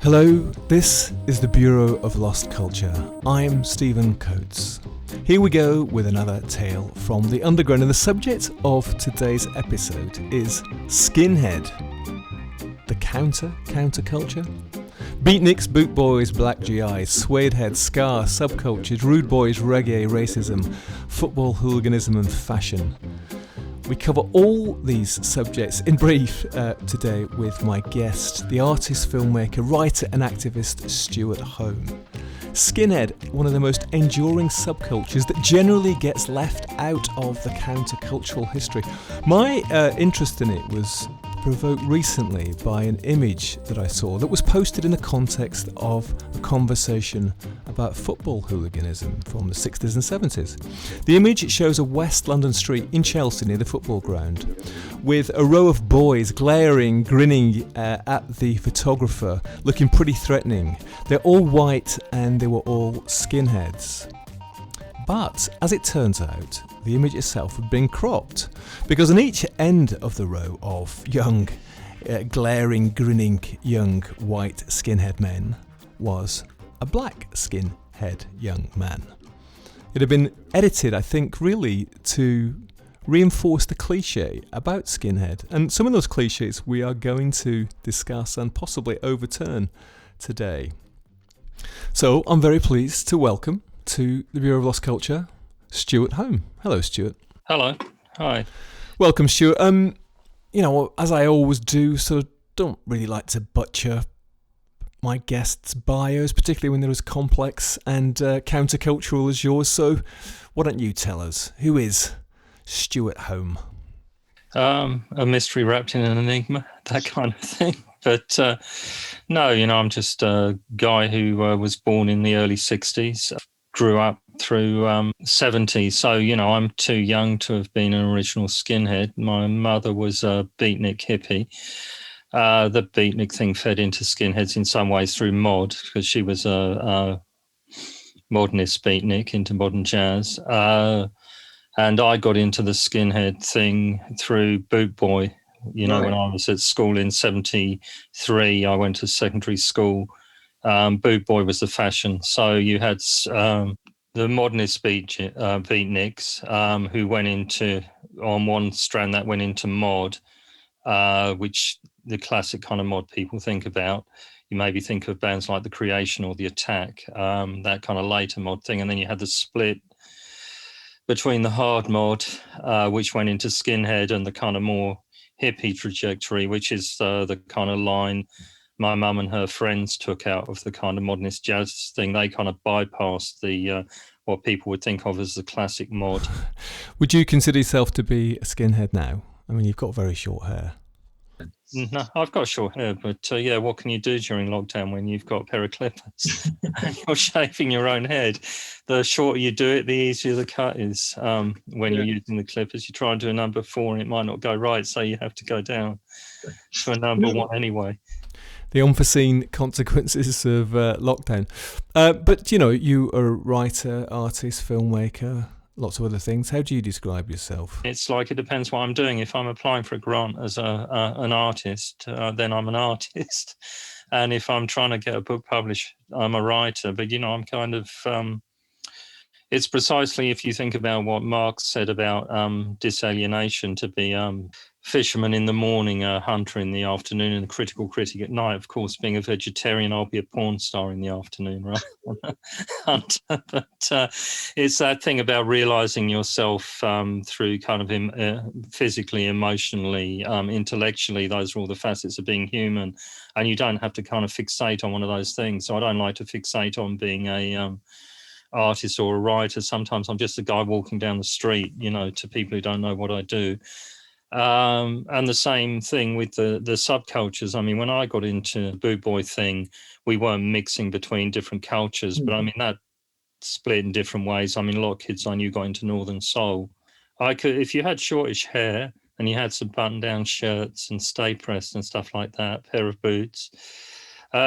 Hello, this is the Bureau of Lost Culture. I'm Stephen Coates. Here we go with another tale from the underground, and the subject of today's episode is Skinhead. The counterculture? Beatniks, Bootboys, Black GIs, Suedehead, Ska, Subculture, Rude Boys, Reggae, Racism, Football, Hooliganism and Fashion. We cover all these subjects in brief today with my guest, the artist, filmmaker, writer and activist Stewart Home. Skinhead, one of the most enduring subcultures that generally gets left out of the countercultural history. My interest in it was provoked recently by an image that I saw that was posted in the context of a conversation about football hooliganism from the 60s and 70s. The image shows a West London street in Chelsea near the football ground with a row of boys glaring, grinning at the photographer, looking pretty threatening. They're all white and they were all skinheads. But, as it turns out, the image itself had been cropped, because on each end of the row of young, glaring, grinning, young, white skinhead men was a black skinhead young man. It had been edited, I think, really to reinforce the cliche about skinhead, and some of those cliches we are going to discuss and possibly overturn today. So, I'm very pleased to welcome to the Bureau of Lost Culture, Stewart Home. Hello, Stewart. Hello. Hi. Welcome, Stewart. As I always do, sort of don't really like to butcher my guests' bios, particularly when they're as complex and countercultural as yours. So, why don't you tell us, who is Stewart Home? A mystery wrapped in an enigma, that kind of thing. But no, I'm just a guy who was born in the early 60s. Grew up through 70s, so I'm too young to have been an original skinhead. My mother was a beatnik hippie. The beatnik thing fed into skinheads in some ways through mod, because she was a modernist beatnik into modern jazz, and I got into the skinhead thing through Bootboy. When I was at school in 73, I went to secondary school. Bootboy was the fashion. So you had the modernist beatniks who went into, on one strand that went into mod, which the classic kind of mod people think about. You maybe think of bands like The Creation or The Attack, that kind of later mod thing. And then you had the split between the hard mod, which went into skinhead, and the kind of more hippie trajectory, which is the kind of line my mum and her friends took out of the kind of modernist jazz thing. They kind of bypassed the what people would think of as the classic mod. Would you consider yourself to be a skinhead now? I mean, you've got very short hair. No, I've got short hair, but what can you do during lockdown when you've got a pair of clippers and you're shaving your own head? The shorter you do it, the easier the cut is. When you're using the clippers, you try and do a number 4 and it might not go right, so you have to go down to a number 1 anyway. The unforeseen consequences of lockdown. But, you are a writer, artist, filmmaker, lots of other things. How do you describe yourself? It's like, it depends what I'm doing. If I'm applying for a grant as an artist, then I'm an artist. And if I'm trying to get a book published, I'm a writer. But, I'm kind of... it's precisely, if you think about what Marx said about disalienation, to be fisherman in the morning, a hunter in the afternoon, and a critical critic at night. Of course, being a vegetarian, I'll be a porn star in the afternoon, right? Hunter. But it's that thing about realizing yourself through kind of physically, emotionally, intellectually. Those are all the facets of being human. And you don't have to kind of fixate on one of those things. So I don't like to fixate on being a artist or a writer. Sometimes I'm just a guy walking down the street, to people who don't know what I do. And the same thing with the subcultures. I mean, when I got into the Bootboy thing, we weren't mixing between different cultures, but I mean, that split in different ways. I mean, a lot of kids I knew got into Northern Soul. If you had shortish hair and you had some button-down shirts and stay pressed and stuff like that, pair of boots,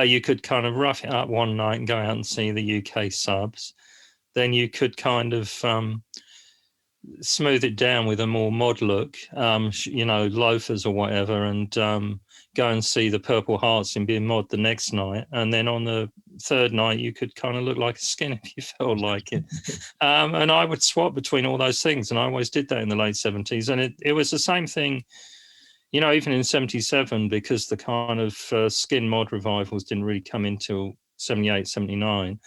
you could kind of rough it up one night and go out and see the UK subs. Then you could kind of smooth it down with a more mod look, loafers or whatever, and go and see the Purple Hearts in being mod the next night. And then on the third night, you could kind of look like a skin if you felt like it. And I would swap between all those things. And I always did that in the late 70s. And it was the same thing, even in 77, because the kind of skin mod revivals didn't really come until 78, 79.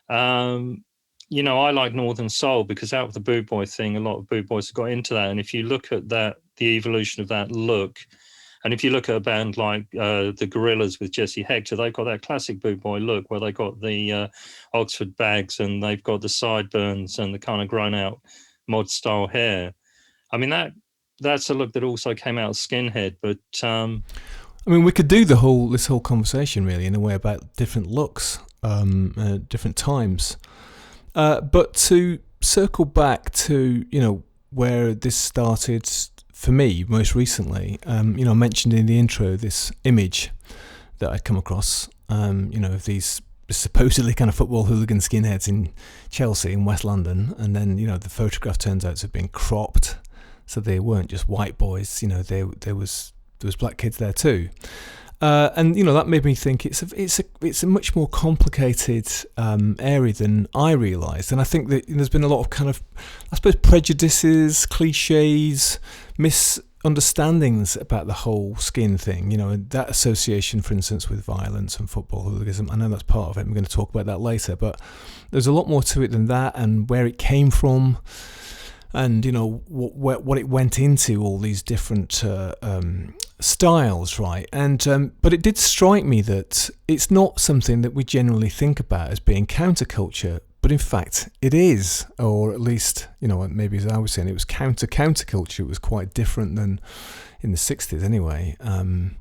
I like Northern Soul because out of the boot boy thing, a lot of boot boys have got into that. And if you look at that, the evolution of that look, and if you look at a band like the Gorillaz with Jesse Hector, they've got that classic boot boy look where they've got the Oxford bags and they've got the sideburns and the kind of grown out mod style hair. I mean, that's a look that also came out of Skinhead, but we could do this whole conversation really in a way about different looks, different times. But to circle back to, where this started for me most recently, I mentioned in the intro this image that I'd come across, of these supposedly kind of football hooligan skinheads in Chelsea in West London. And then, the photograph turns out to have been cropped. So they weren't just white boys, there was black kids there too. And that made me think it's a much more complicated area than I realised, and I think that there's been a lot of kind of, I suppose, prejudices, cliches, misunderstandings about the whole skin thing. And that association, for instance, with violence and football hooliganism. I know that's part of it. We're going to talk about that later, but there's a lot more to it than that, and where it came from. And what it went into, all these different styles, right? And but it did strike me that it's not something that we generally think about as being counterculture, but in fact it is, or at least maybe as I was saying, it was counterculture. It was quite different than in the 60s anyway. And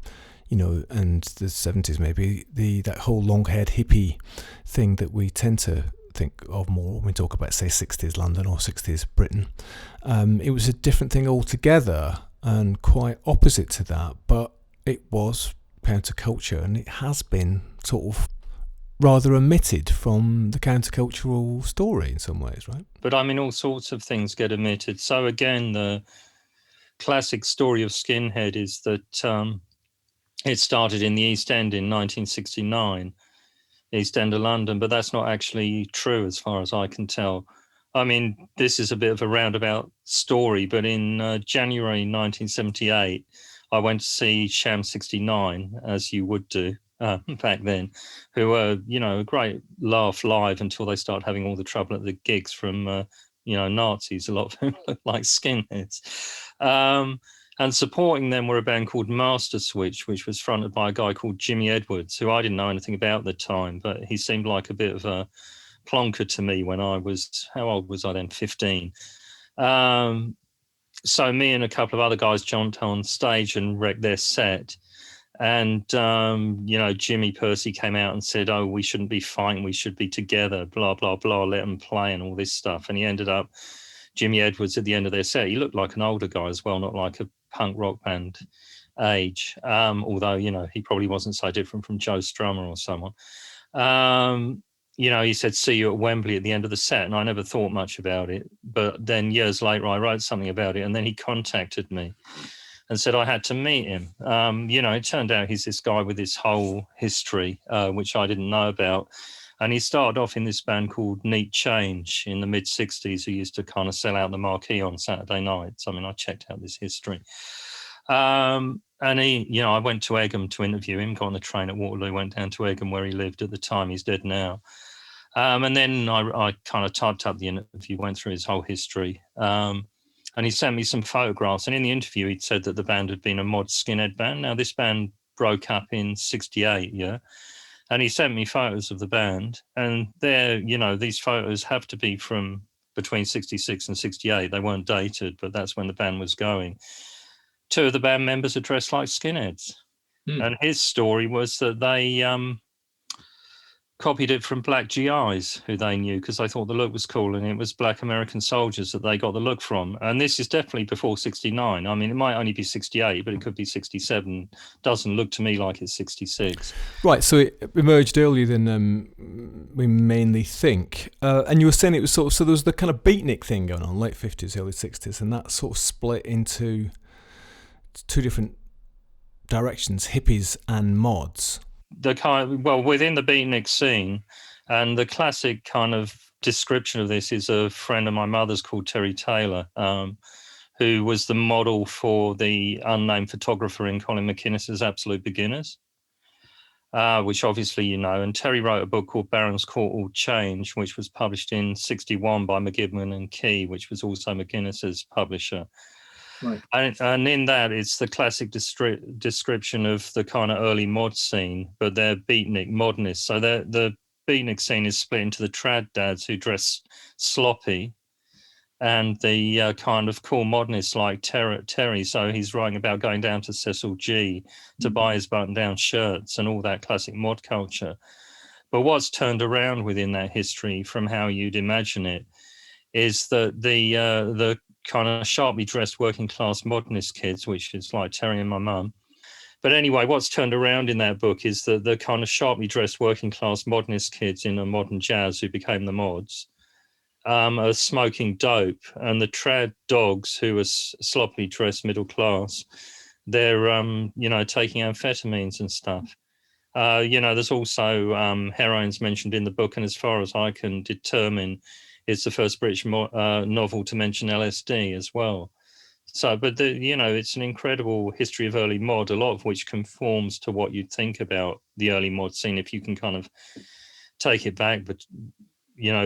the 70s maybe, that whole long-haired hippie thing that we tend to think of more when we talk about, say, 60s London or 60s Britain. It was a different thing altogether and quite opposite to that, but it was counterculture, and it has been sort of rather omitted from the countercultural story in some ways, right? But all sorts of things get omitted. So again, the classic story of Skinhead is that it started in the East End in 1969. East End of London, but that's not actually true as far as I can tell. This is a bit of a roundabout story, but in January 1978, I went to see Sham 69, as you would do back then, who were, a great laugh live until they started having all the trouble at the gigs from, Nazis. A lot of them look like skinheads. And supporting them were a band called Master Switch, which was fronted by a guy called Jimmy Edwards, who I didn't know anything about at the time, but he seemed like a bit of a plonker to me when I was, how old was I then? 15. So me and a couple of other guys jumped on stage and wrecked their set. And, Jimmy Percy came out and said, oh, we shouldn't be fighting, we should be together, blah, blah, blah, let them play and all this stuff. And he ended up, Jimmy Edwards, at the end of their set, he looked like an older guy as well, not like a punk rock band age, although he probably wasn't so different from Joe Strummer or someone. He said, see you at Wembley at the end of the set, and I never thought much about it, but then years later I wrote something about it, and then he contacted me and said I had to meet him. It turned out he's this guy with this whole history, which I didn't know about. And he started off in this band called Neat Change in the mid-60s, who used to kind of sell out the marquee on Saturday nights. I checked out this history. And he, I went to Egham to interview him, got on the train at Waterloo, went down to Egham where he lived at the time. He's dead now. And then I kind of typed up the interview, went through his whole history. And he sent me some photographs. And in the interview, he'd said that the band had been a mod skinhead band. Now, this band broke up in 68, yeah? And he sent me photos of the band, and these photos have to be from between 66 and 68. They weren't dated, but that's when the band was going. Two of the band members are dressed like skinheads. And his story was that they copied it from black GIs who they knew because they thought the look was cool, and it was black American soldiers that they got the look from. And this is definitely before 69. I mean, it might only be 68, but it could be 67. Doesn't look to me like it's 66. Right, so it emerged earlier than we mainly think. And you were saying it was sort of, so there was the kind of beatnik thing going on, late 50s, early 60s, and that sort of split into two different directions, hippies and mods. Within the beatnik scene, and the classic kind of description of this is a friend of my mother's called Terry Taylor, who was the model for the unnamed photographer in Colin McInnes's Absolute Beginners, which obviously you know. And Terry wrote a book called Baron's Court All Change, which was published in 61 by McGibbon and Key, which was also McInnes's publisher. Right. And in that, it's the classic description of the kind of early mod scene, but they're beatnik modernists. So the beatnik scene is split into the trad dads who dress sloppy, and the kind of cool modernists like Terry. So he's writing about going down to Cecil G to buy his button-down shirts and all that classic mod culture. But what's turned around within that history from how you'd imagine it is that the kind of sharply dressed working class modernist kids, which is like Terry and my mum. But anyway, what's turned around in that book is that the kind of sharply dressed working class modernist kids in a modern jazz who became the mods are smoking dope, and the trad dogs who are sloppily dressed middle class, they're taking amphetamines and stuff. There's also heroin's mentioned in the book, and as far as I can determine, it's the first British novel to mention LSD as well. So, but it's an incredible history of early mod, a lot of which conforms to what you'd think about the early mod scene if you can kind of take it back, but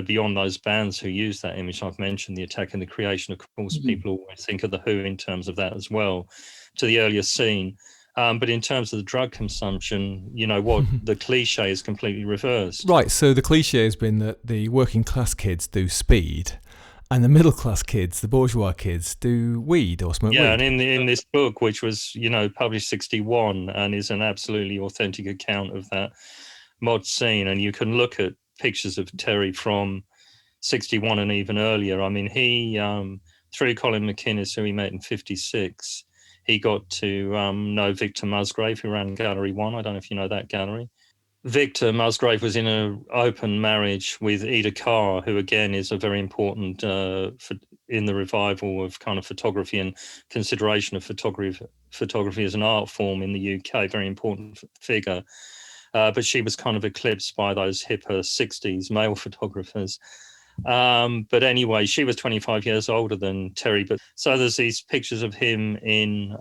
beyond those bands who use that image I've mentioned, the Attack and the Creation. Of course, people always think of the Who in terms of that as well, to the earlier scene. But in terms of the drug consumption, what the cliche is completely reversed. Right, so the cliche has been that the working class kids do speed, and the middle class kids, the bourgeois kids, do weed or smoke weed. Yeah, and in this book, which was published 61 and is an absolutely authentic account of that mod scene, and you can look at pictures of Terry from 61 and even earlier. I mean, he through Colin McInnes, who he met in 56. He got to know Victor Musgrave, who ran Gallery 1. I don't know if you know that gallery. Victor Musgrave was in an open marriage with Ida Carr, who again is a very important in the revival of kind of photography and consideration of photography as an art form in the UK, very important figure. But she was kind of eclipsed by those hipper 60s male photographers. But anyway, she was 25 years older than Terry. But so there's these pictures of him in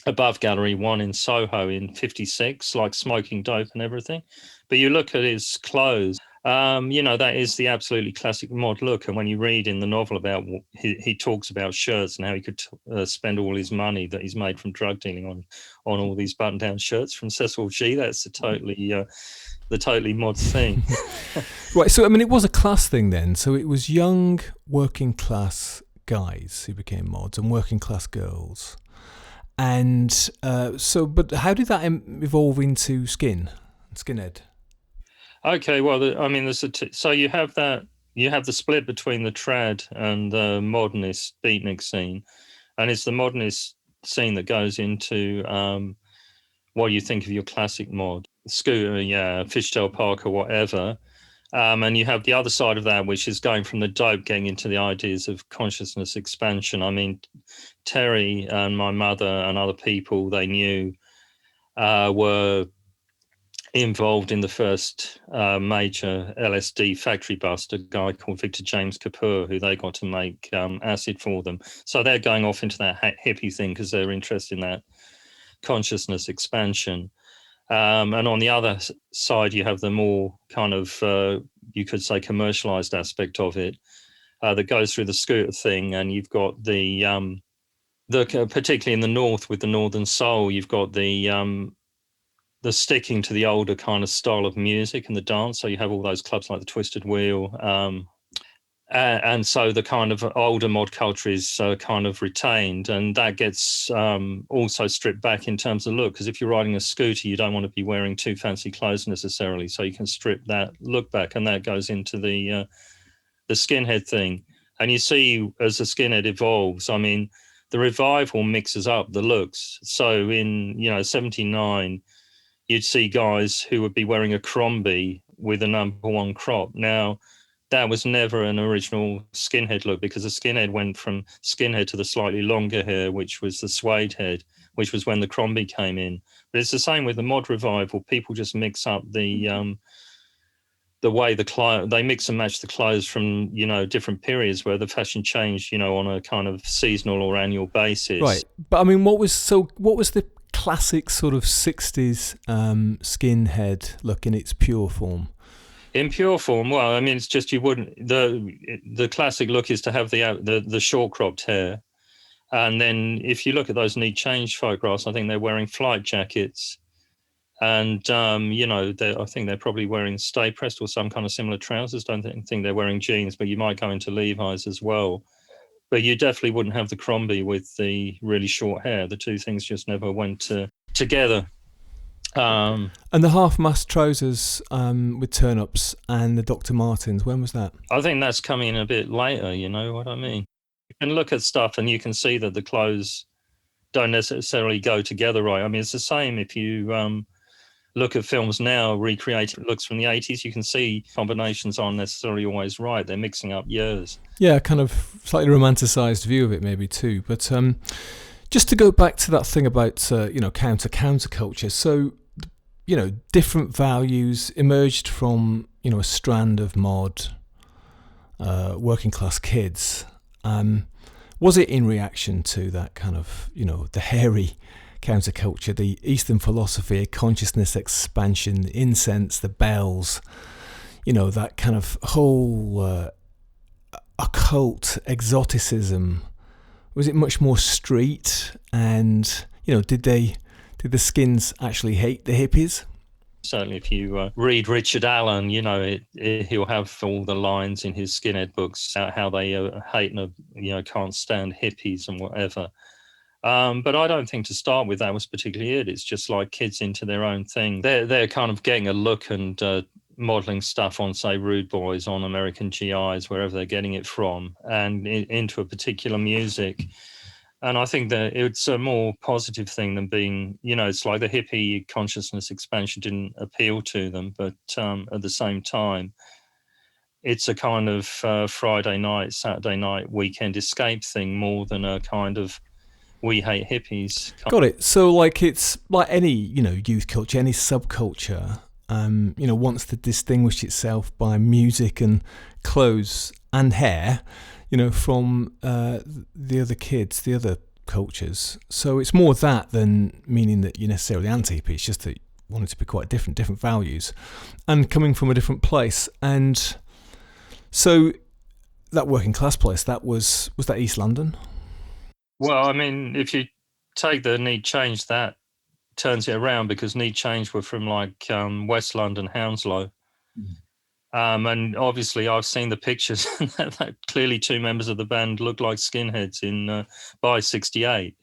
above Gallery 1 in Soho in 56, like smoking dope and everything. But you look at his clothes, that is the absolutely classic mod look. And when you read in the novel about he talks about shirts and how he could spend all his money that he's made from drug dealing on all these button-down shirts from Cecil G. That's the totally mod thing. Right, so I mean, it was a class thing then. So it was young working class guys who became mods and working class girls. And but how did that evolve into Skinhead? Okay, well, there's so you have the split between the trad and the modernist beatnik scene, and it's the modernist scene that goes into what you think of your classic mod, Scooter, Fishtail Parker, whatever. And you have the other side of that, which is going from the dope, getting into the ideas of consciousness expansion. I mean, Terry and my mother and other people they knew were involved in the first major LSD factory bust, a guy called Victor James Kapoor, who they got to make acid for them. So they're going off into that hippie thing because they're interested in that consciousness expansion. And on the other side, you have the more kind of, you could say, commercialized aspect of it that goes through the scooter thing. And you've got the particularly in the North with the Northern Soul, you've got the sticking to the older kind of style of music and the dance. So you have all those clubs like the Twisted Wheel And so the kind of older mod culture is kind of retained, and that gets also stripped back in terms of look, because if you're riding a scooter, you don't want to be wearing too fancy clothes necessarily, so you can strip that look back, and that goes into the skinhead thing. And you see, as the skinhead evolves, I mean, the revival mixes up the looks. So in 79, you'd see guys who would be wearing a Crombie with a number one crop. Now, that was never an original skinhead look, because the skinhead went from skinhead to the slightly longer hair, which was the Suedehead, which was when the Crombie came in. But it's the same with the mod revival. People just mix up the way they mix and match the clothes from different periods where the fashion changed on a kind of seasonal or annual basis. Right, but I mean, what was the classic sort of 60s skinhead look in its pure form? In pure form, well, I mean, it's just you wouldn't. The classic look is to have the short cropped hair, and then if you look at those knee change photographs, I think they're wearing flight jackets, and I think they're probably wearing stay pressed or some kind of similar trousers. Don't think they're wearing jeans, but you might go into Levi's as well. But you definitely wouldn't have the Crombie with the really short hair. The two things just never went together. And the half-mast trousers with turn-ups and the Dr. Martens, when was that? I think that's coming in a bit later, you know what I mean? You can look at stuff and you can see that the clothes don't necessarily go together right. I mean, it's the same if you look at films now recreating looks from the 80s. You can see combinations aren't necessarily always right. They're mixing up years. Yeah, kind of slightly romanticised view of it maybe too. But just to go back to that thing about, counterculture. So, different values emerged from, a strand of mod working class kids. Was it in reaction to that kind of, the hairy counterculture, the Eastern philosophy, consciousness expansion, the incense, the bells, that kind of whole occult exoticism? Was it much more street? And did the skins actually hate the hippies? Certainly, if you read Richard Allen, he'll have all the lines in his skinhead books about how they hate and can't stand hippies and whatever. But I don't think to start with that was particularly it. It's just like kids into their own thing. They're kind of getting a look and modelling stuff on, say, Rude Boys, on American GIs, wherever they're getting it from, and into a particular music. And I think that it's a more positive thing than being, it's like the hippie consciousness expansion didn't appeal to them, but at the same time, it's a kind of Friday night, Saturday night, weekend escape thing more than a kind of we hate hippies. Got it. So it's like any, youth culture, any subculture, wants to distinguish itself by music and clothes and hair, from the other kids, the other cultures. So it's more that than meaning that you're necessarily anti-hippie. It's just that you want it to be quite different values and coming from a different place. And so that working class place, was that East London? Well, I mean, if you take the Need Change, that turns it around, because Need Change were from West London, Hounslow. And obviously I've seen the pictures that clearly two members of the band look like skinheads by 68.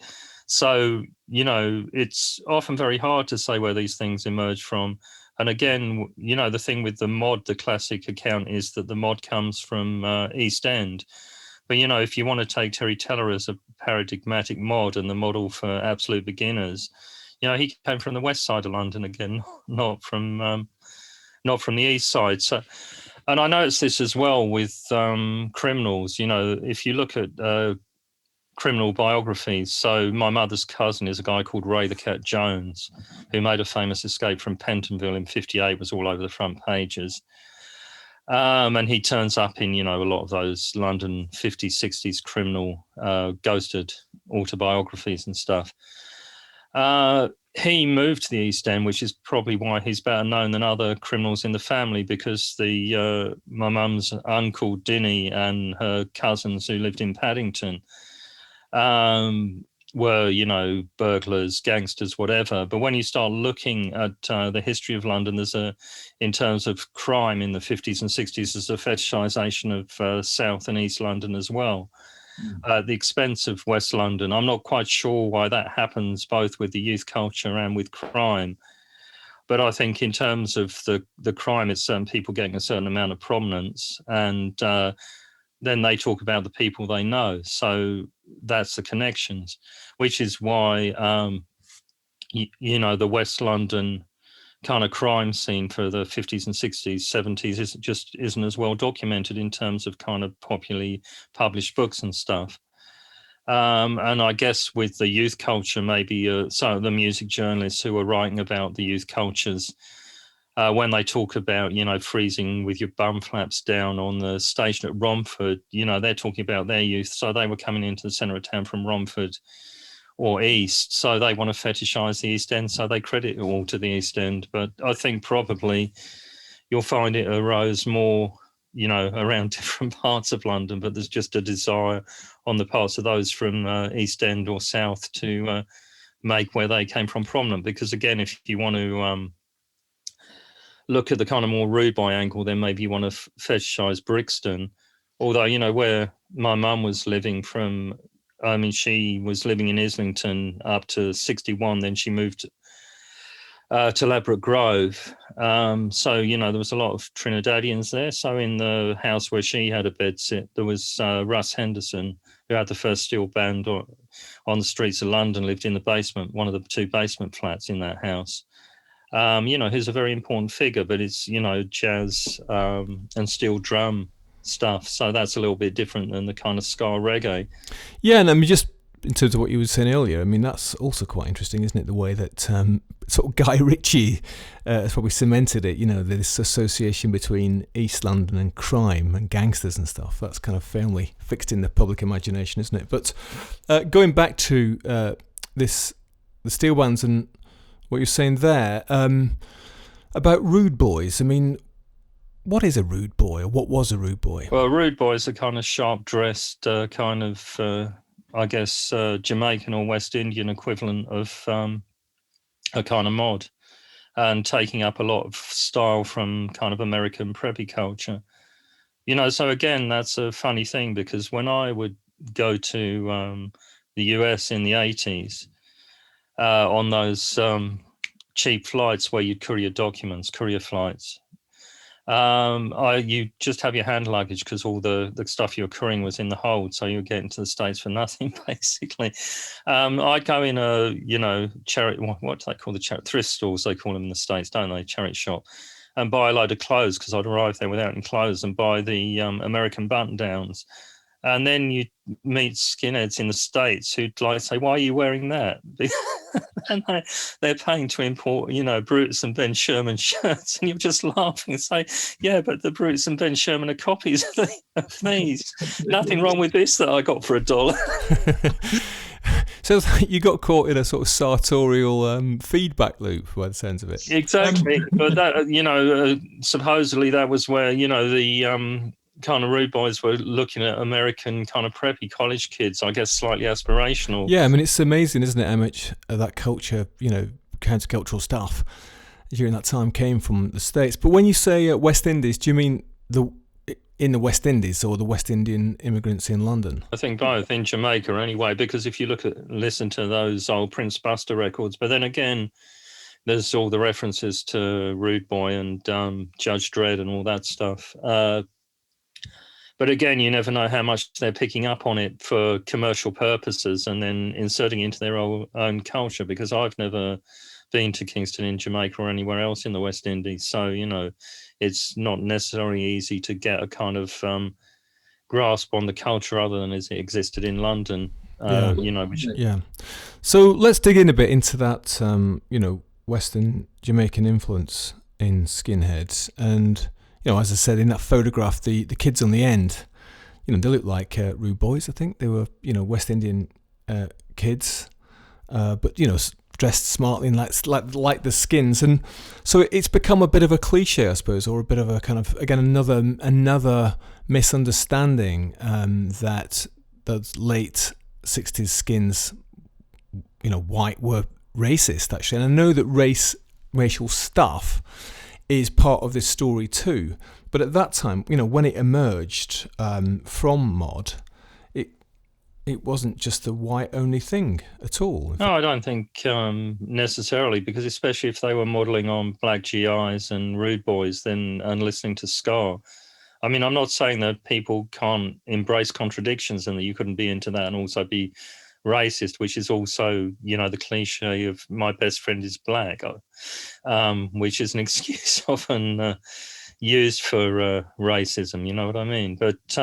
So, it's often very hard to say where these things emerge from. And again, the thing with the mod, the classic account is that the mod comes from East End. But, if you want to take Terry Teller as a paradigmatic mod and the model for absolute beginners, he came from the west side of London again, not from the east side. So, and I noticed this as well with criminals. If you look at criminal biographies, so my mother's cousin is a guy called Ray the Cat Jones, who made a famous escape from Pentonville in 58, was all over the front pages. And he turns up in, a lot of those London 50s, 60s criminal ghosted autobiographies and stuff. He moved to the East End, which is probably why he's better known than other criminals in the family, because my mum's uncle Dinny and her cousins who lived in Paddington were, burglars, gangsters, whatever. But when you start looking at the history of London, in terms of crime in the 50s and 60s, there's a fetishization of South and East London as well, at the expense of West London. I'm not quite sure why that happens, both with the youth culture and with crime. But I think in terms of the crime, it's certain people getting a certain amount of prominence, and then they talk about the people they know. So that's the connections, which is why, the West London kind of crime scene for the 50s and 60s, 70s isn't as well documented in terms of kind of popularly published books and stuff. And I guess with the youth culture, maybe some of the music journalists who are writing about the youth cultures, when they talk about, freezing with your bum flaps down on the station at Romford, they're talking about their youth. So they were coming into the centre of town from Romford or East. So they want to fetishize the East End. So they credit it all to the East End. But I think probably you'll find it arose more, around different parts of London. But there's just a desire on the parts of those from East End or South to make where they came from prominent. Because again, if you want to look at the kind of more rude boy angle, then maybe you want to fetishize Brixton. Although, where my mum was living from, she was living in Islington up to 61, then she moved to Ladbroke Grove. So, there was a lot of Trinidadians there. So in the house where she had a bedsit, there was Russ Henderson, who had the first steel band on the streets of London, lived in the basement, one of the 2 basement flats in that house. He's a very important figure, but it's, jazz and steel drum stuff. So that's a little bit different than the kind of ska reggae. Yeah, and just in terms of what you were saying earlier, that's also quite interesting, isn't it? The way that sort of Guy Ritchie has probably cemented it, this association between East London and crime and gangsters and stuff. That's kind of firmly fixed in the public imagination, isn't it? But going back to the steel bands and what you're saying there about rude boys. What is a rude boy, or what was a rude boy? Well, a rude boy is a kind of sharp-dressed kind of, Jamaican or West Indian equivalent of a kind of mod, and taking up a lot of style from kind of American preppy culture. So again, that's a funny thing, because when I would go to the US in the 80s, on those cheap flights where you'd courier documents, courier flights. You just have your hand luggage, because all the stuff you were couriering was in the hold, so you were getting to the States for nothing, basically. I'd go in a, charity, what do they call the charity? Thrift stores, they call them in the States, don't they? Charity shop. And buy a load of clothes, because I'd arrive there without any clothes, and buy the American button-downs. And then you meet skinheads in the States who'd like say, "Why are you wearing that?" And they're paying to import, Brutus and Ben Sherman shirts, and you're just laughing and say, "Yeah, but the Brutus and Ben Sherman are copies of these. Nothing wrong with this that I got for $1." So you got caught in a sort of sartorial feedback loop, by the sounds of it. Exactly, but that supposedly that was where the kind of rude boys were looking at American kind of preppy college kids, I guess slightly aspirational. Yeah, it's amazing, isn't it, how much that culture, countercultural stuff during that time came from the States. But when you say West Indies, do you mean in the West Indies or the West Indian immigrants in London? I think both, in Jamaica anyway, because if you listen to those old Prince Buster records, but then again, there's all the references to Rude Boy and Judge Dredd and all that stuff. But again, you never know how much they're picking up on it for commercial purposes and then inserting into their own culture, because I've never been to Kingston in Jamaica or anywhere else in the West Indies. So, it's not necessarily easy to get a kind of grasp on the culture other than as it existed in London. Yeah. So let's dig in a bit into that, Western Jamaican influence in Skinheads. And as I said, in that photograph, the kids on the end, they look like rude boys. I think they were, West Indian kids, but dressed smartly and like the skins. And so it's become a bit of a cliche, I suppose, or a bit of a kind of, again, another misunderstanding that those late 60s skins white were racist, actually. And I know that racial stuff is part of this story too. But at that time, when it emerged from mod, it wasn't just a white-only thing at all. No, I don't think necessarily, because especially if they were modelling on black GIs and rude boys and listening to ska. I mean, I'm not saying that people can't embrace contradictions and that you couldn't be into that and also be racist, which is also, the cliche of my best friend is black, which is an excuse often used for racism, you know what I mean? But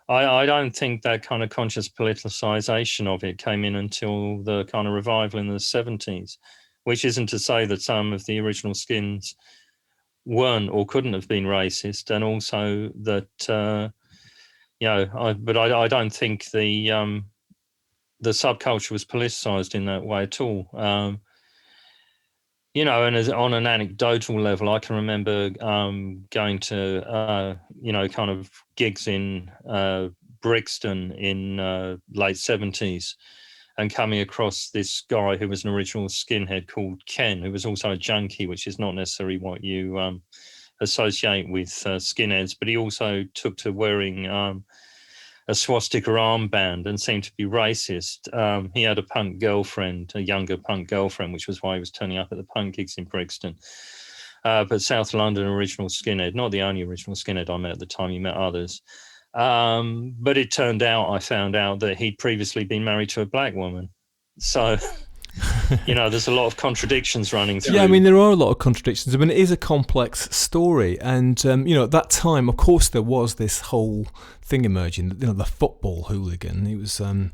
I don't think that kind of conscious politicization of it came in until the kind of revival in the 70s, which isn't to say that some of the original Skins weren't or couldn't have been racist, and also that, I don't think the subculture was politicized in that way at all. And as on an anecdotal level, I can remember going to, kind of gigs in Brixton in late 70s and coming across this guy who was an original skinhead called Ken, who was also a junkie, which is not necessarily what you associate with skinheads, but he also took to wearing a swastika armband and seemed to be racist. He had a punk girlfriend, a younger punk girlfriend, which was why he was turning up at the punk gigs in Brixton. But South London original skinhead, not the only original skinhead I met at the time, he met others. But it turned out, I found out that he'd previously been married to a black woman. So, there's a lot of contradictions running through. Yeah, I mean, there are a lot of contradictions. I mean, it is a complex story. And, at that time, of course, there was this whole thing emerging, the football hooligan. It was a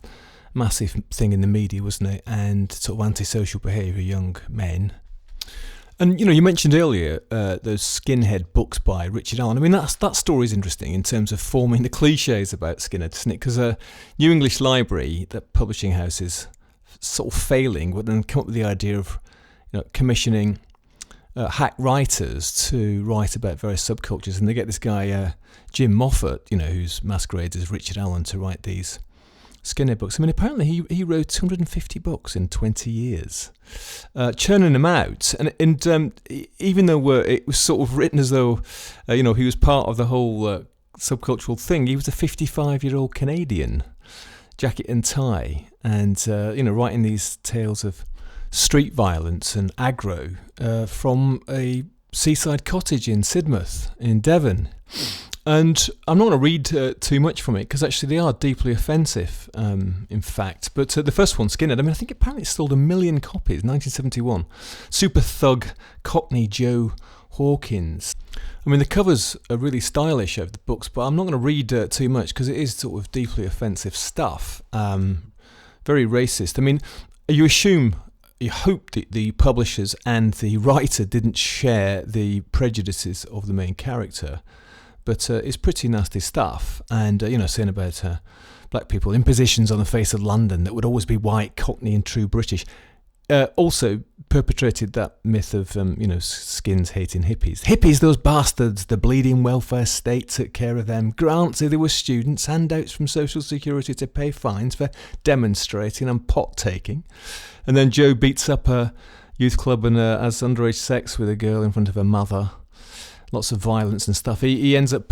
massive thing in the media, wasn't it? And sort of antisocial behaviour, young men. And, you mentioned earlier those Skinhead books by Richard Allen. I mean, that story is interesting in terms of forming the cliches about skinhead, isn't it? Because New English Library, the publishing house, is sort of failing, but then come up with the idea of commissioning hack writers to write about various subcultures, and they get this guy Jim Moffat, who's masquerades as Richard Allen, to write these skinhead books. I mean, apparently he wrote 250 books in 20 years, churning them out, and even though it was sort of written as though he was part of the whole subcultural thing, he was a 55-year-old Canadian, jacket and tie, and writing these tales of street violence and aggro from a seaside cottage in Sidmouth in Devon. And I'm not going to read too much from it, because actually they are deeply offensive, in fact. But the first one, Skinhead, I mean, I think apparently it sold 1 million copies, 1971. Super thug Cockney Joe Hawkins. I mean, the covers are really stylish of the books, but I'm not going to read too much, because it is sort of deeply offensive stuff. Very racist. I mean, you hope that the publishers and the writer didn't share the prejudices of the main character. But it's pretty nasty stuff. And, saying about black people in positions on the face of London that would always be white, Cockney and true British. Also perpetrated that myth of, skins hating hippies. Hippies, those bastards, the bleeding welfare state took care of them. Grants if they were students, handouts from Social Security to pay fines for demonstrating and pot taking. And then Joe beats up a youth club and has underage sex with a girl in front of her mother. Lots of violence and stuff. He ends up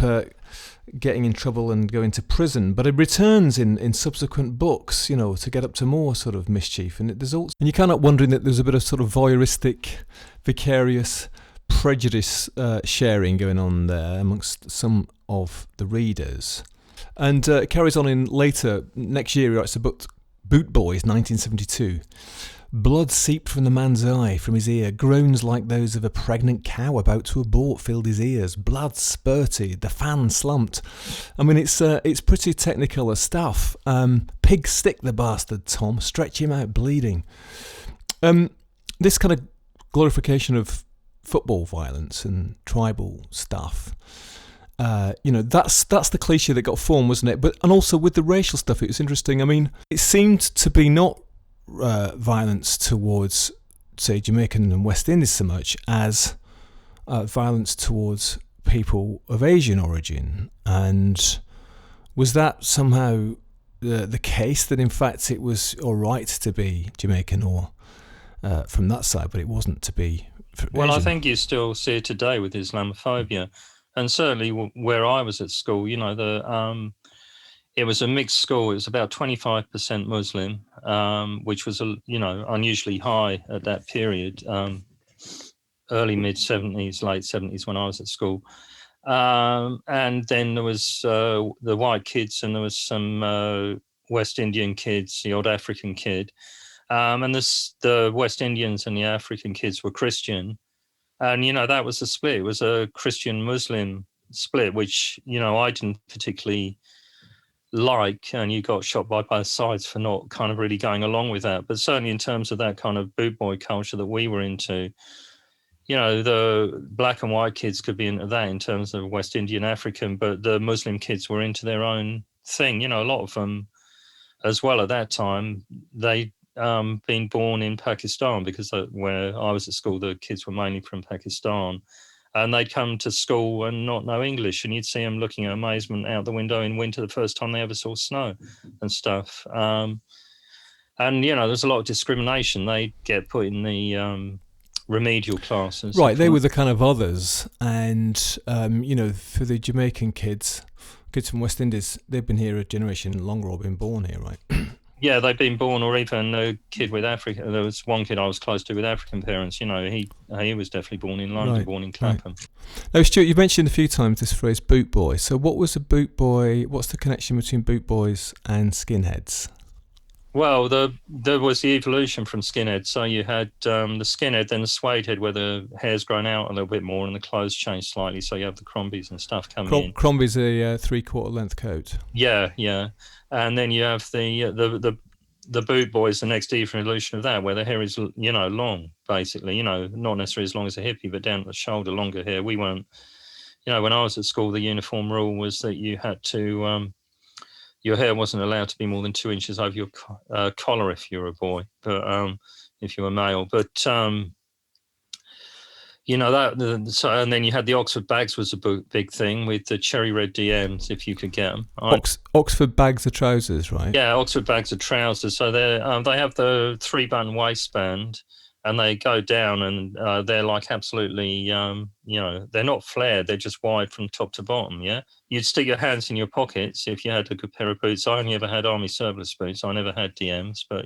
getting in trouble and going to prison, but it returns in subsequent books, to get up to more sort of mischief. And there's also, and you're kind of wondering that there's a bit of sort of voyeuristic, vicarious prejudice sharing going on there amongst some of the readers. And it carries on in later, next year he writes the book Bootboys, 1972. Blood seeped from the man's eye, from his ear. Groans like those of a pregnant cow about to abort filled his ears. Blood spurted. The fan slumped. I mean, it's pretty technicolor stuff. Pig stick the bastard, Tom. Stretch him out bleeding. This kind of glorification of football violence and tribal stuff. That's the cliche that got formed, wasn't it? And also with the racial stuff, it was interesting. I mean, it seemed to be not violence towards, say, Jamaican and West Indies so much as violence towards people of Asian origin. And was that somehow the case that in fact it was all right to be Jamaican or from that side, but it wasn't to be Well, I Asian? think you still see it today with Islamophobia, and certainly where I was at school, it was a mixed school. It was about 25% Muslim, which was unusually high at that period, early mid 70s, late 70s when I was at school. And then there was the white kids, and there was some West Indian kids, the odd African kid. And the West Indians and the African kids were Christian. And, that was the split. It was a Christian-Muslim split, which, I didn't particularly like, and you got shot by both sides for not kind of really going along with that. But certainly in terms of that kind of boot boy culture that we were into, the black and white kids could be into that in terms of West Indian, African, but the Muslim kids were into their own thing. A lot of them as well at that time, they been born in Pakistan, because where I was at school, the kids were mainly from Pakistan. And they'd come to school and not know English, and you'd see them looking at amazement out the window in winter, the first time they ever saw snow and stuff. And, there's a lot of discrimination. They get put in the remedial classes. Right, they were the kind of others. And, for the Jamaican kids from West Indies, they've been here a generation longer or been born here, right? Yeah, they've been born, or even a kid with Africa. There was one kid I was close to with African parents. He was definitely born in London, right, born in Clapham. Right. Now, Stuart, you've mentioned a few times this phrase boot boy. So what was a boot boy? What's the connection between boot boys and skinheads? Well, there was the evolution from skinhead. So you had the skinhead, then the Suedehead, where the hair's grown out a little bit more and the clothes changed slightly. So you have the Crombies and stuff coming in. Crombie's a 3/4 length coat. Yeah. And then you have the boot boys, the next evolution of that, where the hair is, long, basically, not necessarily as long as a hippie, but down at the shoulder, longer hair. We weren't, when I was at school, the uniform rule was that you had to, your hair wasn't allowed to be more than 2 inches over your collar if you were a boy, but if you were male. But and then you had the Oxford bags was a big thing with the cherry red DMs, if you could get them. Oxford bags are trousers, right? Yeah, Oxford bags are trousers. So they have the 3-button waistband, and they go down, and they're like absolutely, they're not flared. They're just wide from top to bottom, yeah? You'd stick your hands in your pockets if you had a good pair of boots. I only ever had army surplus boots. I never had DMs, but,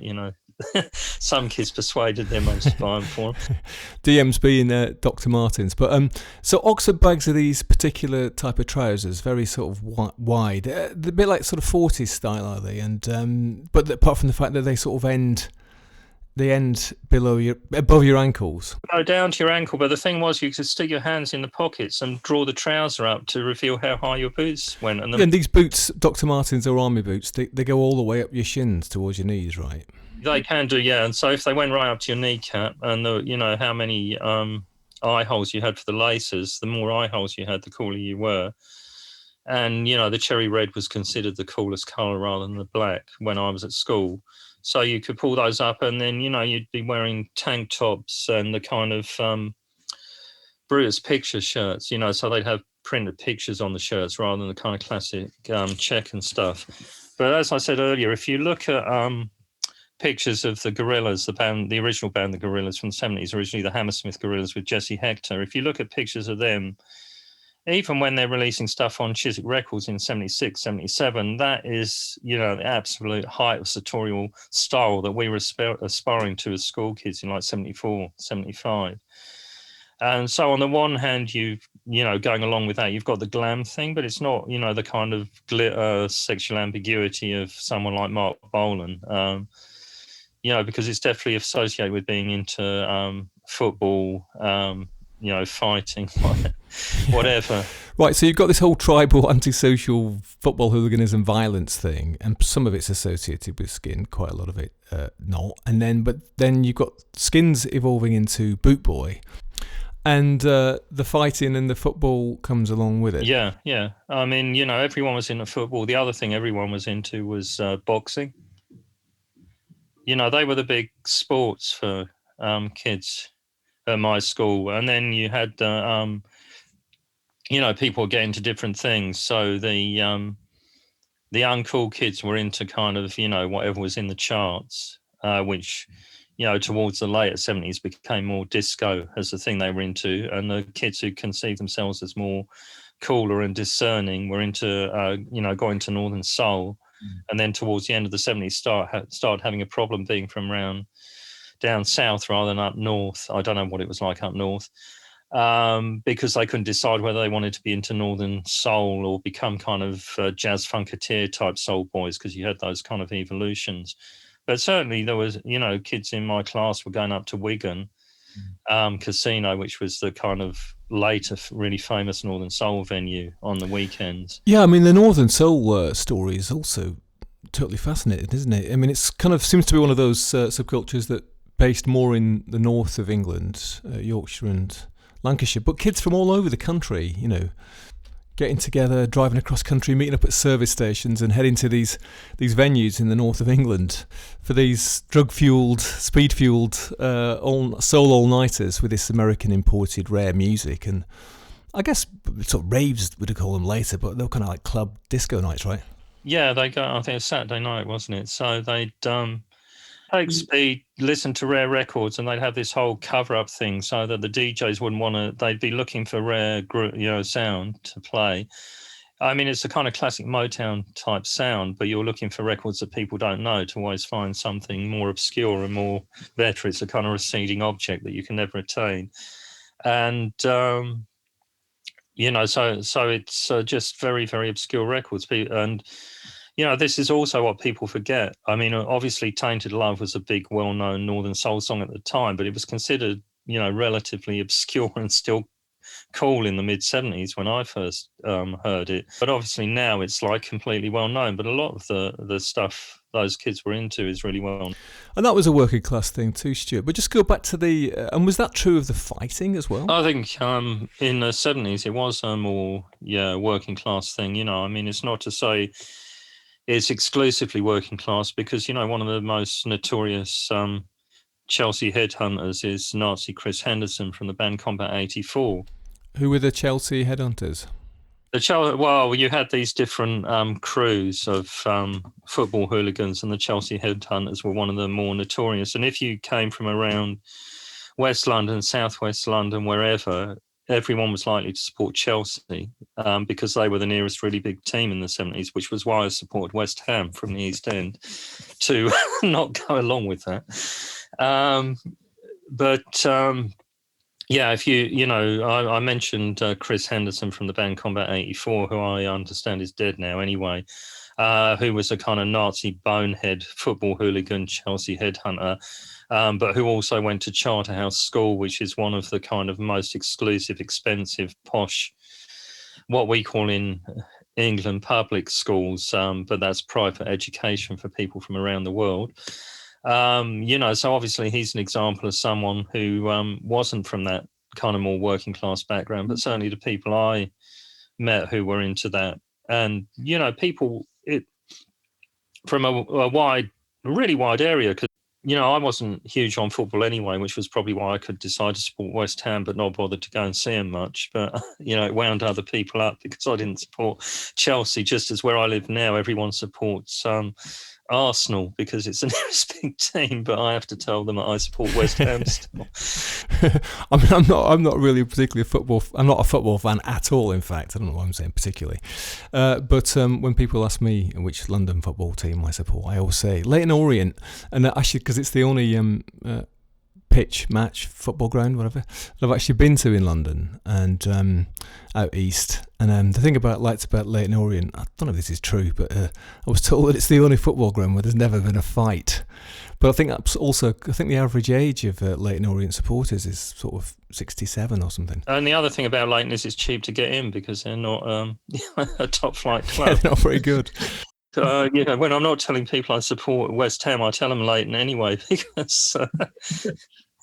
some kids persuaded their mums to buy them for them. DMs being Dr. Martens. But so Oxford bags are these particular type of trousers, very sort of wide. They're a bit like sort of 40s style, are they? And but apart from the fact that they sort of end above your ankles. No, down to your ankle. But the thing was, you could stick your hands in the pockets and draw the trouser up to reveal how high your boots went. And these boots, Dr. Martens or army boots, they go all the way up your shins towards your knees, right? They can do, yeah. And so if they went right up to your kneecap, and how many eye holes you had for the laces, the more eye holes you had, the cooler you were. And, the cherry red was considered the coolest colour rather than the black when I was at school. So you could pull those up, and then, you'd be wearing tank tops and the kind of Brutus picture shirts, so they'd have printed pictures on the shirts rather than the kind of classic check and stuff. But as I said earlier, if you look at pictures of the Gorillaz, the original band, the Gorillaz from the 70s, originally the Hammersmith Gorillaz with Jesse Hector, if you look at pictures of them, even when they're releasing stuff on Chiswick Records in 76, 77, that is, the absolute height of sartorial style that we were aspiring to as school kids in like 74, 75. And so on the one hand, going along with that, you've got the glam thing, but it's not, the kind of glitter, sexual ambiguity of someone like Mark Bolan, because it's definitely associated with being into football, fighting, whatever. Right, so you've got this whole tribal, antisocial football hooliganism violence thing, and some of it's associated with skin, quite a lot of it not. But then you've got skins evolving into boot boy, and the fighting and the football comes along with it. Yeah. I mean, everyone was into football. The other thing everyone was into was boxing. They were the big sports for kids at my school. And then you had, people getting into different things. So the the uncool kids were into kind of, whatever was in the charts, which, towards the later 70s became more disco as the thing they were into. And the kids who conceived themselves as more cooler and discerning were into, going to Northern Soul. And then towards the end of the 70s started having a problem being from around down south rather than up north. I don't know what it was like up north. Because they couldn't decide whether they wanted to be into Northern Soul or become kind of jazz funketeer type soul boys, because you had those kind of evolutions. But certainly there was, kids in my class were going up to Wigan Casino, which was the kind of later really famous Northern Soul venue on the weekends. Yeah, I mean, the Northern Soul story is also totally fascinating, isn't it? I mean, it's kind of seems to be one of those subcultures that based more in the north of England, Yorkshire and Lancashire, but kids from all over the country, getting together, driving across country, meeting up at service stations and heading to these venues in the north of England for these drug-fueled, speed-fueled soul all-nighters with this American imported rare music. And I guess sort of raves, would you call them later, but they were kind of like club disco nights, right? Yeah, I think it was Saturday night, wasn't it? So they'd take speed, listen to rare records, and they'd have this whole cover-up thing so that the DJs wouldn't want to. They'd be looking for rare, sound to play. I mean, it's a kind of classic Motown type sound, but you're looking for records that people don't know to always find something more obscure and more better. It's a kind of receding object that you can never attain, and so it's just very, very obscure records, and. This is also what people forget. I mean, obviously, Tainted Love was a big, well-known Northern Soul song at the time, but it was considered, relatively obscure and still cool in the mid-70s when I first heard it. But obviously now it's like completely well-known. But a lot of the stuff those kids were into is really well-known. And that was a working class thing too, Stuart. But just go back to and was that true of the fighting as well? I think in the 70s it was a more, working class thing. I mean, it's not to say it's exclusively working class because, one of the most notorious Chelsea headhunters is Nazi Chris Henderson from the band Combat 84. Who were the Chelsea headhunters? Well, you had these different crews of football hooligans, and the Chelsea headhunters were one of the more notorious. And if you came from around West London, Southwest London, wherever, everyone was likely to support Chelsea because they were the nearest really big team in the 70s, which was why I supported West Ham from the East End to not go along with that. If I mentioned Chris Henderson from the band Combat 84, who I understand is dead now anyway, who was a kind of Nazi bonehead football hooligan, Chelsea headhunter, but who also went to Charterhouse School, which is one of the kind of most exclusive, expensive, posh, what we call in England public schools, but that's private education for people from around the world. So obviously he's an example of someone who wasn't from that kind of more working class background, but certainly the people I met who were into that. And, people from a really wide area, because, I wasn't huge on football anyway, which was probably why I could decide to support West Ham, but not bother to go and see them much. But, it wound other people up because I didn't support Chelsea, just as where I live now, everyone supports Arsenal because it's the nearest big team, but I have to tell them that I support West Ham still. I mean, I'm not really particularly I'm not a football fan at all. In fact, I don't know what I'm saying particularly. But when people ask me which London football team I support, I always say Leyton Orient, and actually because it's the only match, football ground, whatever, that I've actually been to in London and out east. And the thing about Leyton Orient, I don't know if this is true, but I was told that it's the only football ground where there's never been a fight. But I think the average age of Leyton Orient supporters is sort of 67 or something. And the other thing about Leyton is it's cheap to get in because they're not a top flight club. Yeah, they're not very good. When I'm not telling people I support West Ham, I tell them Leyton anyway because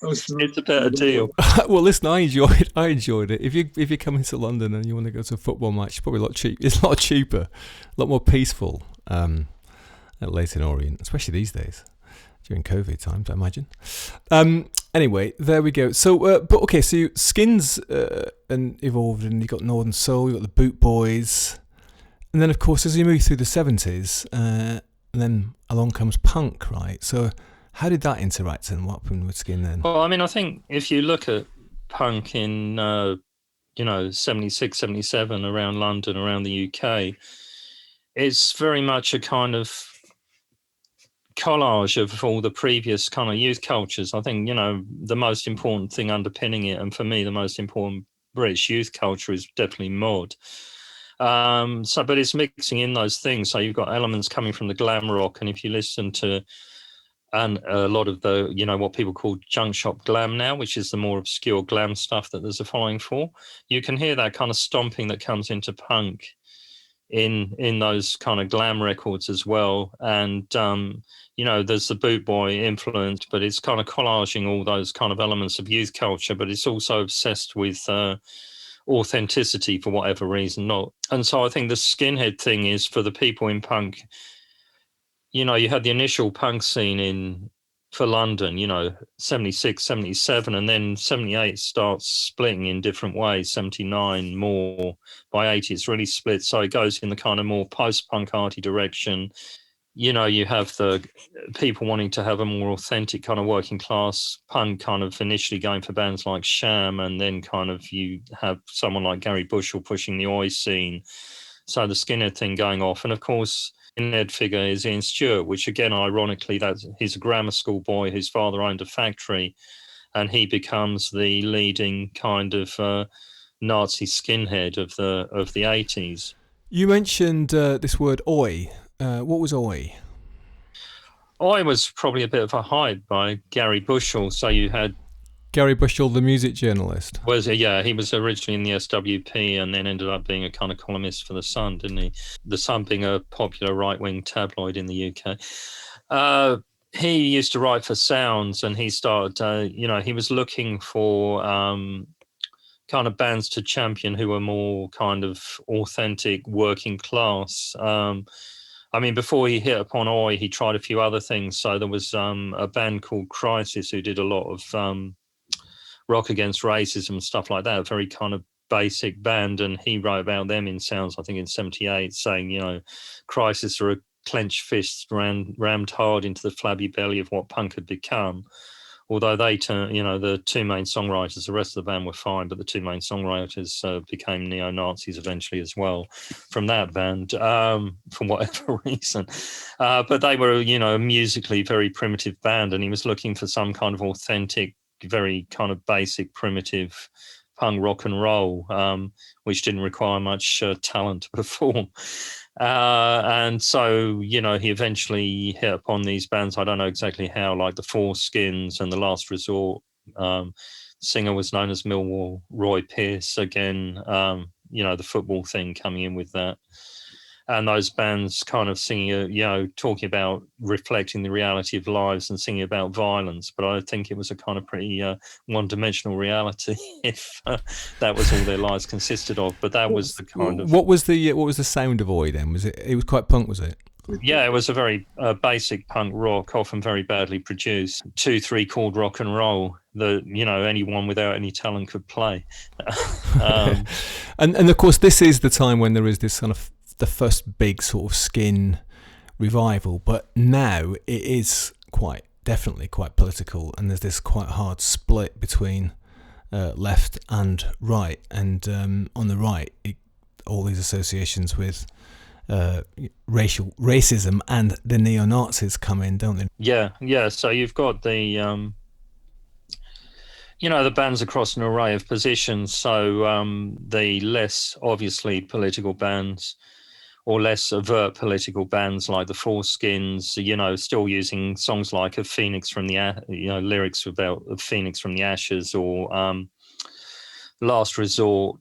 it's a better deal. Well, listen, I enjoyed it. If you're coming to London and you want to go to a football match, it's probably it's a lot cheaper, a lot more peaceful at Leyton Orient, especially these days during COVID times, I imagine. Anyway, there we go. So, so Skins and evolved, and you got Northern Soul, you got the Bootboys. And then, of course, as you move through the 70s, and then along comes punk, right? So how did that interact and what happened with Skin then? Well, I mean, I think if you look at punk in, 76, 77, around London, around the UK, it's very much a kind of collage of all the previous kind of youth cultures. I think, the most important thing underpinning it, and for me, the most important British youth culture is definitely mod. But it's mixing in those things. So you've got elements coming from the glam rock, and if you listen to and a lot of the, what people call junk shop glam now, which is the more obscure glam stuff that there's a following for, you can hear that kind of stomping that comes into punk in those kind of glam records as well. And there's the boot boy influence, but it's kind of collaging all those kind of elements of youth culture, but it's also obsessed with authenticity for whatever reason. And so I think the skinhead thing is for the people in punk. You had the initial punk scene for London, 76, 77, and then 78 starts splitting in different ways, 79 more, by 80 it's really split. So it goes in the kind of more post-punk arty direction. You have the people wanting to have a more authentic kind of working class punk, kind of initially going for bands like Sham, and then kind of you have someone like Gary Bushell pushing the oi scene. So the skinhead thing going off. And of course, Skinhead figure is Ian Stewart, which again, ironically, he's a grammar school boy whose father owned a factory, and he becomes the leading kind of Nazi skinhead of the 80s. You mentioned this word oi. What was oi? Oi was probably a bit of a hype by Gary Bushell. So you had Gary Bushell, the music journalist. He was originally in the SWP and then ended up being a kind of columnist for The Sun, didn't he? The Sun being a popular right-wing tabloid in the UK. He used to write for Sounds, and he started, he was looking for kind of bands to champion who were more kind of authentic working class. Before he hit upon oi, he tried a few other things. So there was a band called Crisis who did a lot of rock against racism and stuff like that, a very kind of basic band. And he wrote about them in Sounds, I think in 78, saying, Crisis are a clenched fist rammed hard into the flabby belly of what punk had become. Although they turned, the two main songwriters, the rest of the band were fine, but the two main songwriters became neo-Nazis eventually as well from that band, for whatever reason. But they were, a musically very primitive band, and he was looking for some kind of authentic, very kind of basic, primitive punk rock and roll, which didn't require much talent to perform. And so, he eventually hit upon these bands, I don't know exactly how, like the Four Skins and The Last Resort. Singer was known as Millwall Roy Pierce again, the football thing coming in with that. And those bands kind of singing, talking about reflecting the reality of lives and singing about violence. But I think it was a kind of pretty one-dimensional reality if that was all their lives consisted of. But that was the kind of... What was the sound of oi then? It was quite punk, was it? Yeah, it was a very basic punk rock, often very badly produced, 2-3 chord rock and roll that, anyone without any talent could play. And of course, this is the time when there is this kind of the first big sort of Skin revival, but now it is definitely quite political, and there's this quite hard split between left and right, and on the right, all these associations with racism and the neo-Nazis come in, don't they? Yeah. So you've got the the bands across an array of positions. So the less obviously political bands, or less overt political bands like the Four Skins, still using songs like "A Phoenix from the," lyrics about "A Phoenix from the Ashes," or "Last Resort."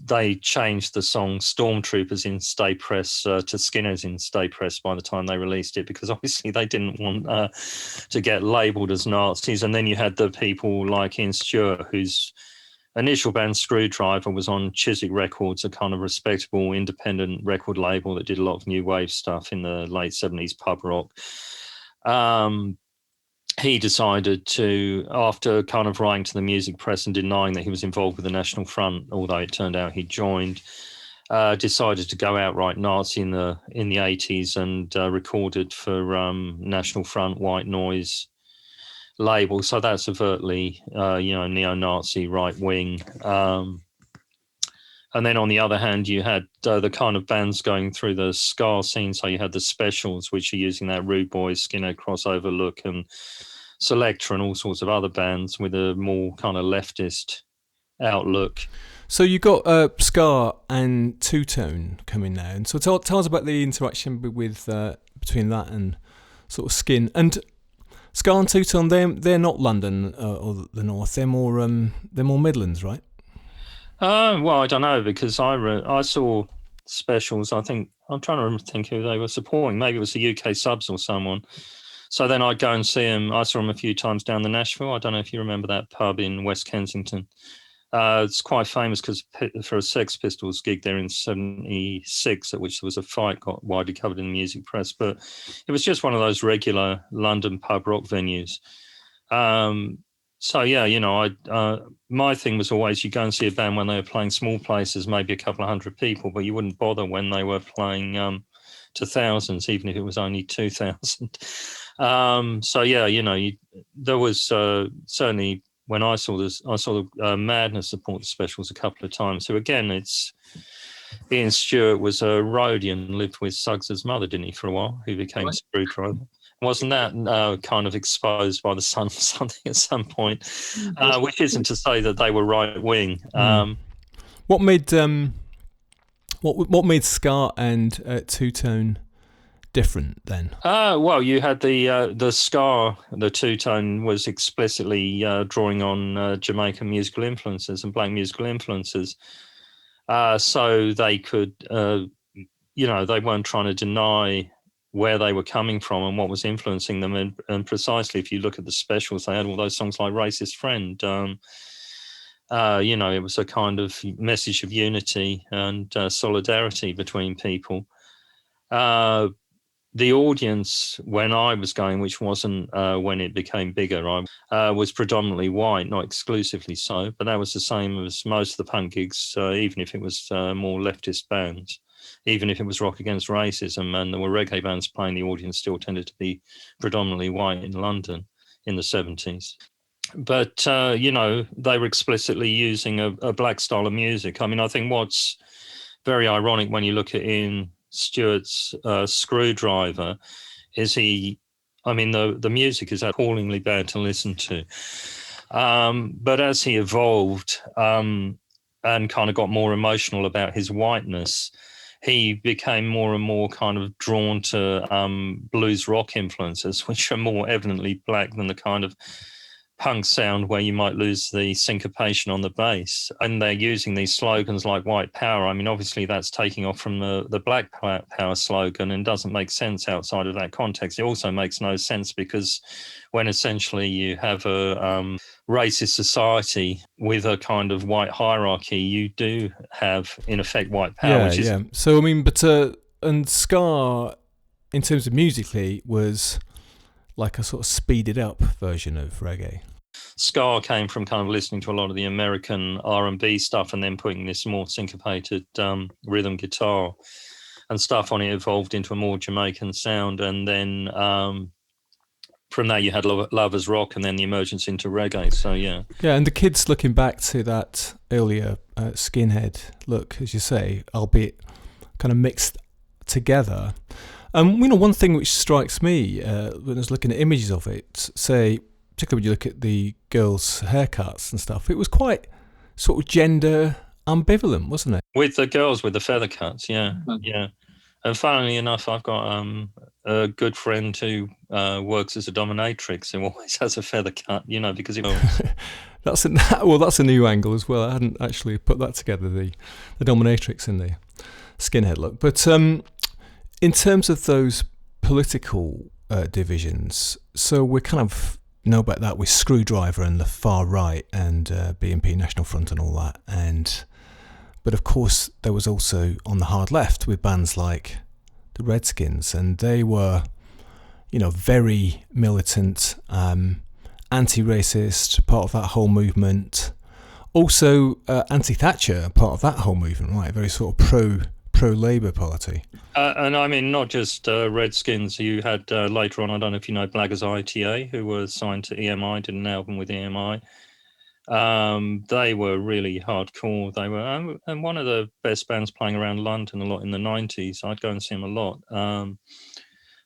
They changed the song "Stormtroopers" in Stay Press to "Skinheads" in Stay Press by the time they released it, because obviously they didn't want to get labelled as Nazis. And then you had the people like Ian Stewart, whose initial band Screwdriver was on Chiswick Records, a kind of respectable independent record label that did a lot of new wave stuff in the late 70s pub rock. He decided to, after kind of writing to the music press and denying that he was involved with the National Front, although it turned out he joined, decided to go outright Nazi in the 80s and recorded for National Front White Noise label. So that's overtly, neo-Nazi, right wing. And then on the other hand, you had the kind of bands going through the ska scene. So you had the Specials, which are using that Rude Boys, Skinhead crossover look, and Selector and all sorts of other bands with a more kind of leftist outlook. So you got ska and two-tone coming now, and so tell us about the interaction with between that and sort of Skin and ska and two-tone. They're not London or the North. They're more Midlands, right? Well, I don't know, because I saw Specials. I think I'm trying to think who they were supporting. Maybe it was the UK Subs or someone. So then I'd go and see them. I saw them a few times down the Nashville. I don't know if you remember that pub in West Kensington. It's quite famous because for a Sex Pistols gig there in '76, at which there was a fight, got widely covered in the music press. But it was just one of those regular London pub rock venues. So yeah, my thing was always, you go and see a band when they were playing small places, maybe a couple of hundred people, but you wouldn't bother when they were playing to thousands, even if it was only 2,000. So yeah, there was certainly. When I saw this, I saw the Madness support the Specials a couple of times. So again, Ian Stewart was a roadie and lived with Suggs' mother, didn't he, for a while, who became a screwdriver. Wasn't that kind of exposed by the Sun or something at some point? Which isn't to say that they were right wing. What made what made ska and two-tone different then? Well, you had the ska, the two-tone was explicitly drawing on Jamaican musical influences and black musical influences. So they could, they weren't trying to deny where they were coming from and what was influencing them. And precisely, if you look at the Specials, they had all those songs like Racist Friend. It was a kind of message of unity and solidarity between people. The audience when I was going, which wasn't when it became bigger, was predominantly white, not exclusively so, but that was the same as most of the punk gigs, even if it was more leftist bands, even if it was Rock Against Racism and there were reggae bands playing, the audience still tended to be predominantly white in London in the 70s. But, they were explicitly using a black style of music. I mean, I think what's very ironic when you look at Ian Stewart's Screwdriver is the music is appallingly bad to listen to. But as he evolved and kind of got more emotional about his whiteness, he became more and more kind of drawn to blues rock influences, which are more evidently black than the kind of punk sound where you might lose the syncopation on the bass. And they're using these slogans like white power. I mean, obviously that's taking off from the black power slogan and doesn't make sense outside of that context. It also makes no sense because when essentially you have a racist society with a kind of white hierarchy, you do have in effect white power. Yeah. So I mean, but and ska in terms of musically was like a sort of speeded up version of reggae. Ska came from kind of listening to a lot of the American R&B stuff and then putting this more syncopated rhythm guitar and stuff on it, evolved into a more Jamaican sound. And then from that you had Lovers Rock and then the emergence into reggae. So yeah. Yeah, and the kids looking back to that earlier Skinhead look, as you say, albeit kind of mixed together. One thing which strikes me when I was looking at images of it, say, particularly when you look at the girls' haircuts and stuff, it was quite sort of gender ambivalent, wasn't it? With the girls with the feather cuts, yeah, yeah. And funnily enough, I've got a good friend who works as a dominatrix who always has a feather cut, because it that's a new angle as well. I hadn't actually put that together, the dominatrix in the Skinhead look. But in terms of those political divisions, so we kind of know about that with Screwdriver and the far right and BNP National Front and all that. But of course, there was also on the hard left with bands like the Redskins, and they were, very militant, anti-racist, part of that whole movement. Also, anti-Thatcher, part of that whole movement, right? Very sort of pro-Labour party. And I mean, not just Redskins. You had later on, I don't know if you know Blaggers ITA, who were signed to EMI, did an album with EMI. They were really hardcore. They were, and one of the best bands playing around London a lot in the 90s. I'd go and see them a lot.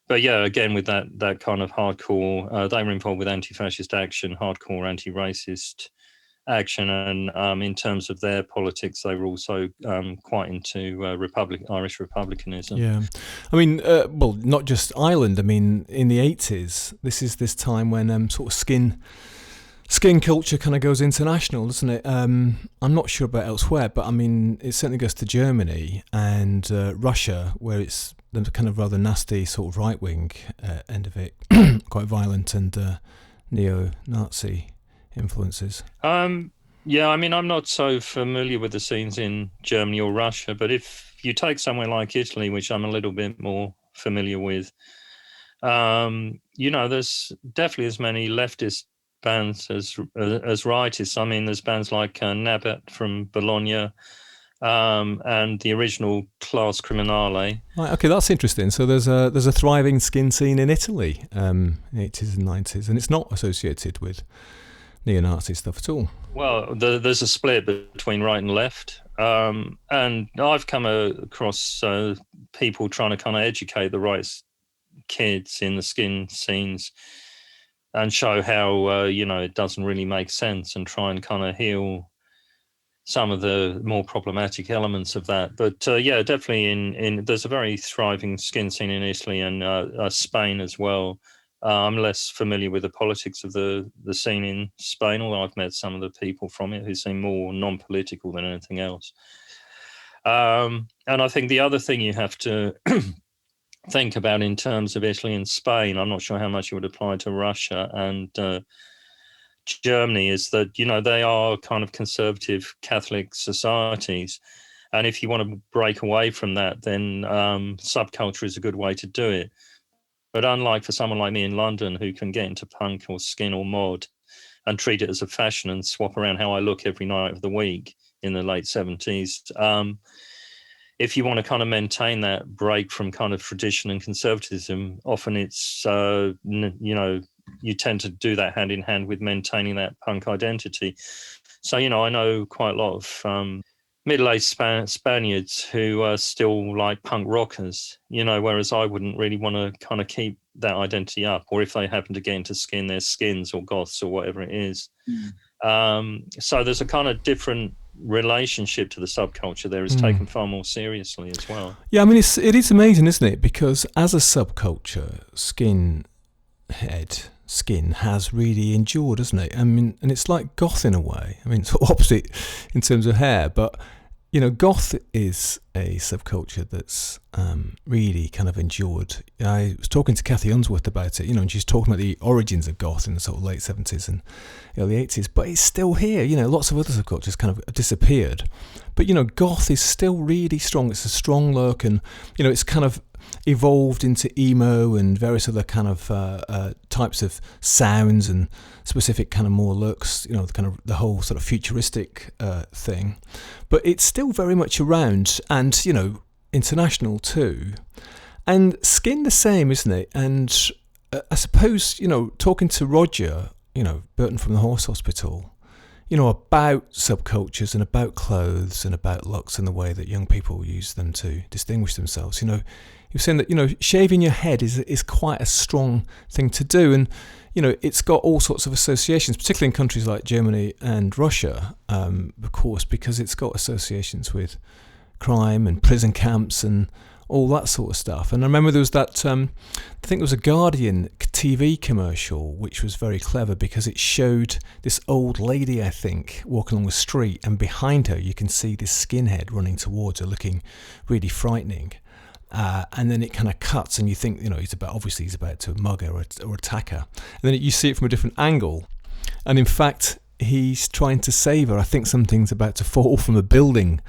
But yeah, again, with that kind of hardcore, they were involved with anti-fascist action, hardcore anti-racist action, and in terms of their politics, they were also quite into Irish republicanism. Yeah, I mean, well, not just Ireland. I mean, in the 80s, this is this time when sort of skin culture kind of goes international, doesn't it? I'm not sure about elsewhere, but I mean, it certainly goes to Germany and Russia, where it's the kind of rather nasty sort of right-wing end of it, quite violent and neo-Nazi influences. Yeah, I mean, I'm not so familiar with the scenes in Germany or Russia, but if you take somewhere like Italy, which I'm a little bit more familiar with, there's definitely as many leftist bands as rightists. I mean, there's bands like Nabat from Bologna, and the original Class Criminale. Right, okay, that's interesting. So there's a thriving skin scene in Italy in the 80s and 90s, and it's not associated with neo-Nazi stuff at all. Well, there's a split between right and left, and I've come across people trying to kind of educate the right kids in the skin scenes and show how it doesn't really make sense, and try and kind of heal some of the more problematic elements of that. But yeah, definitely in there's a very thriving skin scene in Italy and Spain as well. I'm less familiar with the politics of the scene in Spain, although I've met some of the people from it who seem more non-political than anything else. And I think the other thing you have to think about in terms of Italy and Spain, I'm not sure how much it would apply to Russia and Germany, is that, they are kind of conservative Catholic societies. And if you want to break away from that, then subculture is a good way to do it. But unlike for someone like me in London, who can get into punk or skin or mod and treat it as a fashion and swap around how I look every night of the week in the late 70s, if you want to kind of maintain that break from kind of tradition and conservatism, often it's, you tend to do that hand in hand with maintaining that punk identity. So, I know quite a lot of middle-aged Spaniards who are still like punk rockers, whereas I wouldn't really want to kind of keep that identity up, or if they happen to get into skin, they're skins or goths or whatever it is. So there's a kind of different relationship to the subculture there, is taken far more seriously as well. Yeah, I mean, it is amazing, isn't it? Because as a subculture, skin has really endured, hasn't it? I mean, and it's like goth in a way. I mean, it's opposite in terms of hair, but goth is a subculture that's really kind of endured. I was talking to Cathy Unsworth about it, and she's talking about the origins of goth in the sort of late 70s and early 80s, but it's still here. Lots of other subcultures kind of disappeared, but goth is still really strong. It's a strong look, and it's kind of evolved into emo and various other kind of types of sounds and specific kind of more looks, kind of the whole sort of futuristic thing. But it's still very much around, and international too. And skin the same, isn't it? And I suppose, talking to Roger, Burton from the Horse Hospital, about subcultures and about clothes and about looks and the way that young people use them to distinguish themselves. He was saying that, shaving your head is quite a strong thing to do. And, it's got all sorts of associations, particularly in countries like Germany and Russia, of course, because it's got associations with crime and prison camps and all that sort of stuff. And I remember there was that, I think there was a Guardian TV commercial, which was very clever because it showed this old lady, I think, walking along the street, and behind her you can see this skinhead running towards her, looking really frightening. And then it kind of cuts, and you think, he's about to mug her or attack her. And then you see it from a different angle. And in fact, he's trying to save her. I think something's about to fall from a building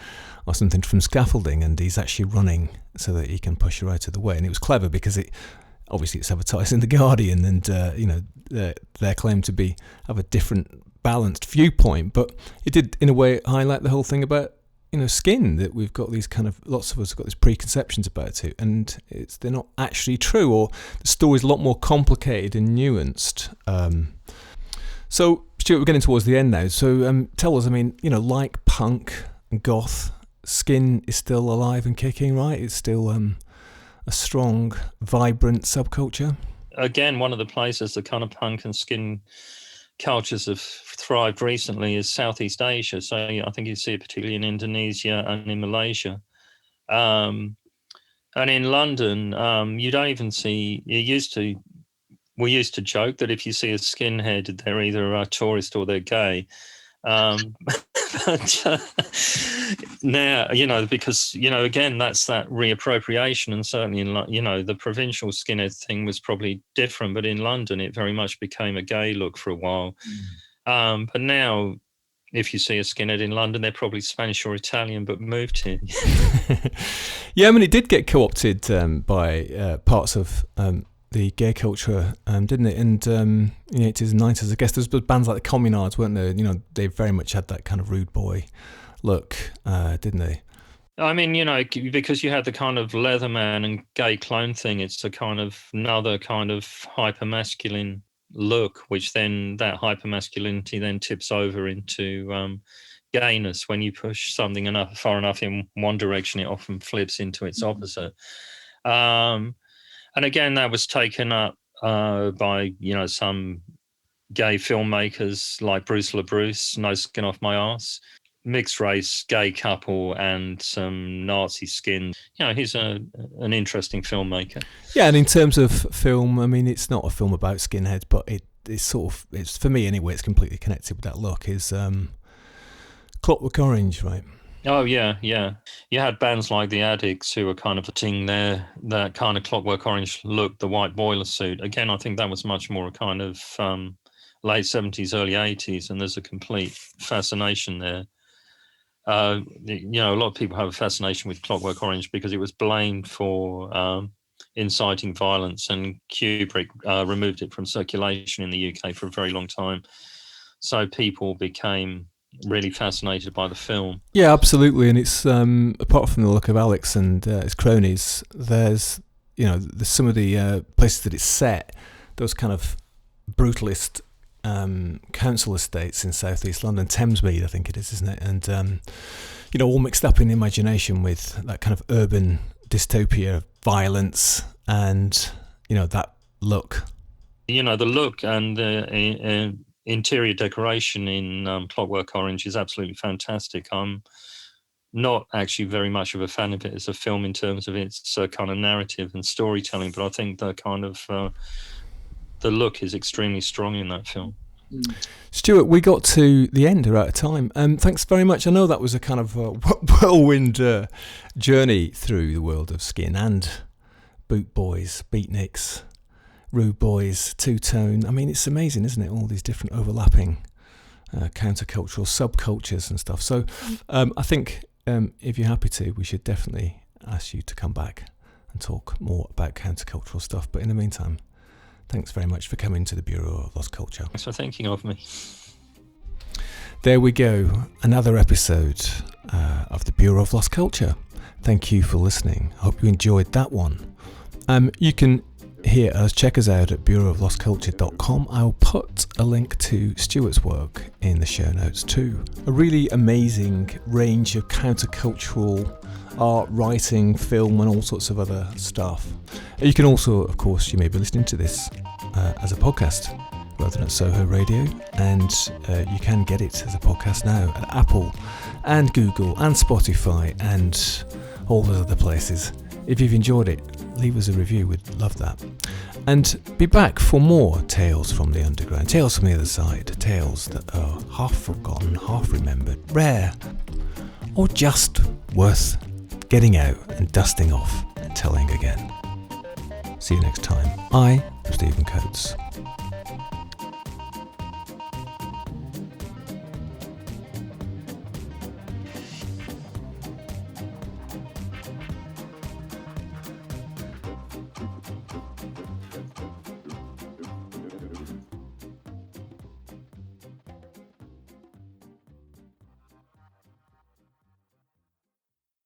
or something, from scaffolding, and he's actually running so that he can push her out of the way. And it was clever because obviously it's advertised in The Guardian, and they're claimed to have a different balanced viewpoint, but it did in a way highlight the whole thing about skin, that we've got these kind of, lots of us have got these preconceptions about it, and they're not actually true, or the story's a lot more complicated and nuanced. So Stuart, we're getting towards the end now, so tell us, like punk and goth, skin is still alive and kicking, right? It's still a strong, vibrant subculture. Again, one of the places the kind of punk and skin cultures have thrived recently is Southeast Asia. So I think you see it particularly in Indonesia and in Malaysia. And in London, you don't even see, we used to joke that if you see a skinhead, they're either a tourist or they're gay. But now, because, again, that's that reappropriation, and certainly in, the provincial skinhead thing was probably different, but in London, it very much became a gay look for a while. But now, if you see a skinhead in London, they're probably Spanish or Italian, but moved here. Yeah, it did get co-opted by parts of the gay culture, didn't it? And in the 80s and 90s, I guess there was bands like the Communards, weren't there? They very much had that kind of rude boy look, didn't they? Because you had the kind of Leatherman and gay clone thing, it's a kind of another kind of hyper-masculine look, which then that hyper-masculinity then tips over into gayness. When you push something far enough in one direction, it often flips into its opposite. And again, that was taken up by, some gay filmmakers like Bruce LaBruce, No Skin Off My Arse, mixed race gay couple, and some Nazi skin. He's an interesting filmmaker. Yeah, and in terms of film, it's not a film about skinheads, but it's for me anyway, it's completely connected with that look, is Clockwork Orange, right? Oh, yeah. You had bands like the Addicts who were kind of putting that kind of Clockwork Orange look, the white boiler suit. Again, I think that was much more a kind of late 70s, early 80s, and there's a complete fascination there. A lot of people have a fascination with Clockwork Orange because it was blamed for inciting violence, and Kubrick removed it from circulation in the UK for a very long time. So people became really fascinated by the film. Yeah, absolutely. And it's apart from the look of Alex and his cronies, there's some of the places that it's set, those kind of brutalist council estates in southeast London, Thamesmead I think it is, isn't it? And all mixed up in imagination with that kind of urban dystopia, violence, and that look. The look and the interior decoration in Clockwork Orange is absolutely fantastic. I'm not actually very much of a fan of it as a film in terms of its kind of narrative and storytelling, but I think the kind of the look is extremely strong in that film. Stuart, we got to the end, we're out of time. Thanks very much. I know that was a kind of whirlwind journey through the world of skin and Bootboys, Beatniks, Rude Boys, Two Tone. It's amazing, isn't it? All these different overlapping countercultural subcultures and stuff. So I think if you're happy to, we should definitely ask you to come back and talk more about countercultural stuff. But in the meantime, thanks very much for coming to the Bureau of Lost Culture. Thanks for thinking of me. There we go. Another episode of the Bureau of Lost Culture. Thank you for listening. Hope you enjoyed that one. You can hear us, check us out at bureauoflostculture.com. I'll put a link to Stuart's work in the show notes too. A really amazing range of countercultural art, writing, film, and all sorts of other stuff. You can also, of course, you may be listening to this as a podcast rather than at Soho Radio, and you can get it as a podcast now at Apple and Google and Spotify and all those other places. If you've enjoyed it, leave us a review, we'd love that. And be back for more tales from the underground, tales from the other side, tales that are half forgotten, half remembered, rare, or just worth getting out and dusting off and telling again. See you next time. I am Stephen Coates.